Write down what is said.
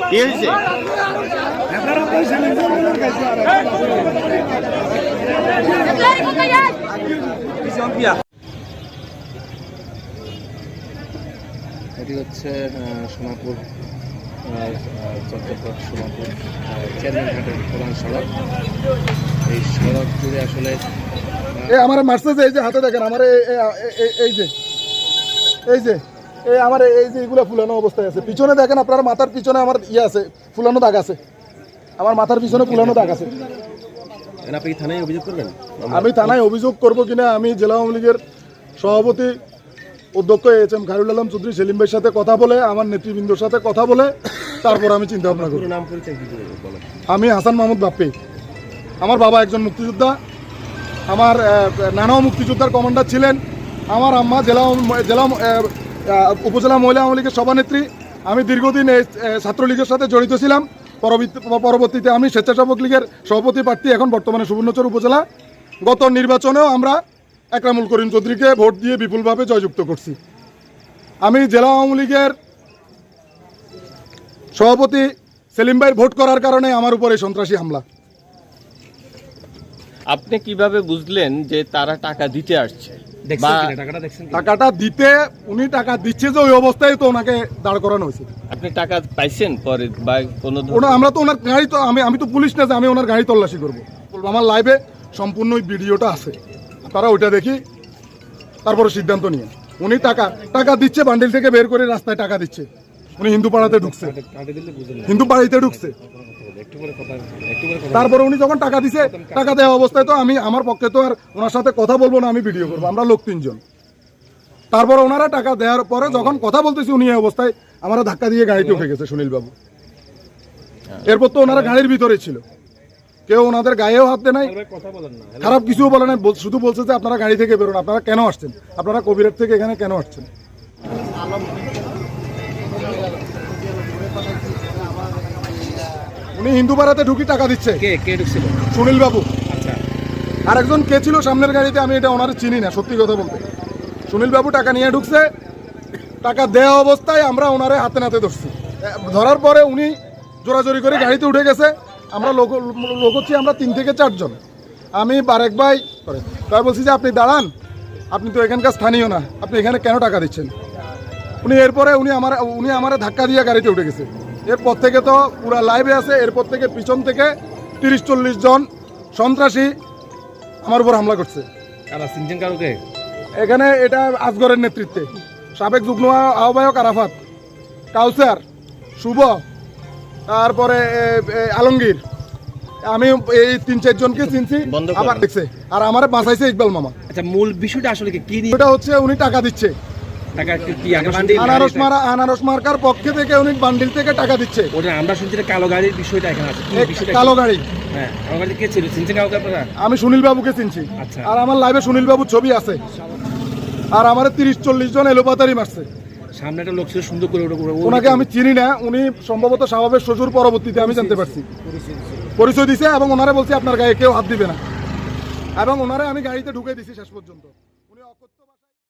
কি হয়েছে? এটি হচ্ছে সোনাপুর চট্টগ্রাম সোনাপুর চেয়ারম্যানঘাটের প্রধান সড়ক। এই সড়ক জুড়ে আসলে আমার মারছে যে এই যে হাতে দেখেন আমার এই যে এই আমার এই যে এগুলো ফুলানো অবস্থায় আছে। পিছনে দেখেন আপনার মাথার পিছনে আমার আছে ফুলানো দাগ আছে, আমার মাথার পিছনে ফুলানো দাগ আছে। আপনি থানায় অভিযোগ করবেন? আমি থানায় অভিযোগ করব কিনা আমি জেলা আওয়ামী লীগের সভাপতি অধ্যক্ষ এইচ.এম. খায়রুল আলম চৌধুরী সেলিম ভাইয়ের সাথে কথা বলে, আমার নেতৃবৃন্দর সাথে কথা বলে তারপর আমি চিন্তা ভাবনা করব। নাম পরিচয় কি বলেন? আমি হাসান মাহমুদ বাপ্পি। আমার বাবা একজন মুক্তিযোদ্ধা, আমার নানাও মুক্তিযোদ্ধার কমান্ডার ছিলেন। আমার আম্মা উপজেলা মহিলা আওয়ামী লীগের সভানেত্রী। আমি দীর্ঘদিন এই ছাত্রলীগের সাথে জড়িত ছিলাম। পরবর্তীতে আমি স্বেচ্ছাসেবক লীগের সভাপতি প্রার্থী, এখন বর্তমানে সুবর্ণচর উপজেলা। গত নির্বাচনেও আমরা একরামুল করিম চৌধুরীকে ভোট দিয়ে বিপুলভাবে জয়যুক্ত করছি। আমি জেলা আওয়ামী লীগের সভাপতি সেলিম ভাইয়ের ভোট করার কারণে আমার উপরে সন্ত্রাসী হামলা। আপনি কিভাবে বুঝলেন যে তারা টাকা দিতে আসছে? টাকাটা দিতে উনি টাকা দিচ্ছে যে ওই অবস্থায় তো ওনাকে দাঁড় করানো হয়েছে। আপনি টাকা পাইছেন পরে বা কোনো? আমরা তো ওনার গাড়ি তো আমি তো পুলিশ না যে আমি ওনার গাড়ি তল্লাশি করবো। আমার লাইভে সম্পূর্ণ ওই ভিডিওটা আছে, তারা ওইটা দেখি তারপরে সিদ্ধান্ত নিয়ে। উনি টাকা দিচ্ছে, বান্ডিল থেকে বের করে রাস্তায় টাকা দিচ্ছে। উনি হিন্দু পাড়াতে ঢুকছে, হিন্দু বাড়িতে ঢুকছে। তারপরে উনি যখন টাকা দিছে, টাকা দেওয়া অবস্থায় তো আমি আমার পক্ষে তো আর ওনার সাথে কথা বলবো না, আমি ভিডিও করবো। আমরা লোক 3 জন। তারপরে ওনারা টাকা দেওয়ার পরে যখন কথা বলতেছি উনি এই অবস্থায় আমরা ধাক্কা দিয়ে গাড়িতে উঠে গেছে সুনীল বাবু। এরপর তো ওনারা গাড়ির ভিতরে ছিল, কেউ ওনাদের গায়েও হাত দেয় নাই, খারাপ কিছুও বলে নাই। শুধু বলছে যে আপনারা গাড়ি থেকে বেরোন, আপনারা কেন আসছেন, আপনারা কবিরাট থেকে এখানে কেন আসছেন। উনি হিন্দু পাড়াতে ঢুকি টাকা দিচ্ছে। কে ঢুকছিল? সুনীল বাবু। আর একজন কে ছিল সামনের গাড়িতে, আমি এটা ওনার চিনি না সত্যি কথা বলতে। সুনীল বাবু টাকা নিয়ে ঢুকছে, টাকা দেওয়া অবস্থায় আমরা ওনারে হাতে নাতে ধরছি। ধরার পরে উনি জোরাজোরি করে গাড়িতে উঠে গেছে। আমরা লোক হচ্ছি আমরা 3 থেকে 4 জন। আমি বারেক ভাই তাই বলছি যে আপনি দাঁড়ান, আপনি তো এখানকার স্থানীয় না, আপনি এখানে কেন টাকা দিচ্ছেন। এরপরে উনি আমার ধাক্কা দিয়ে গাড়িতে উঠে গেছে। এরপর থেকে তো পুরা লাইভে আছে। এরপর থেকে পিছন থেকে 30-40 জন সন্ত্রাসী আমার উপর হামলা করছে। এখানে এটা আসগরের নেতৃত্বে সাবেক যুগ্ম আহ্বায়ক আরাফাত, কাউসার, শুভ, তারপরে আলমগীর। আমি এই 3-4 জনকে চিনছি। আবার দেখছে আর আমার বাঁচাইছে ইকবাল মামা। আচ্ছা, মূল বিষয়টা আসলে কি? এটা হচ্ছে উনি টাকা দিচ্ছে, আনারস মার্কার পক্ষে থেকে উনি বান্ডিল থেকে টাকা দিচ্ছে। আমরা শুনছি কালো গাড়ির বিষয়টা এখানে আছে। কালো গাড়ি? হ্যাঁ, কালো গাড়ি কে ছিল? চিনছেন কাউকে আপনারা? আমি সুনীল বাবুকে চিনছি। আচ্ছা। আর আমার লাইভে সুনীল বাবুর ছবি আছে। আর আমার 30-40 জন এলোপাতারি মারছে। সামনে একটা লোক ছিল সুন্দর করে, ওনাকে আমি চিনি না। উনি সম্ভবত স্বভাবের শ্বশুর, পরবর্তীতে আমি জানতে পারছি পরিচয় দিছে। এবং ওনারা বলছে আপনার গায়ে কেউ হাত দিবে না, এবং ওনারা আমি গাড়িতে ঢুকে দিছি শেষ পর্যন্ত।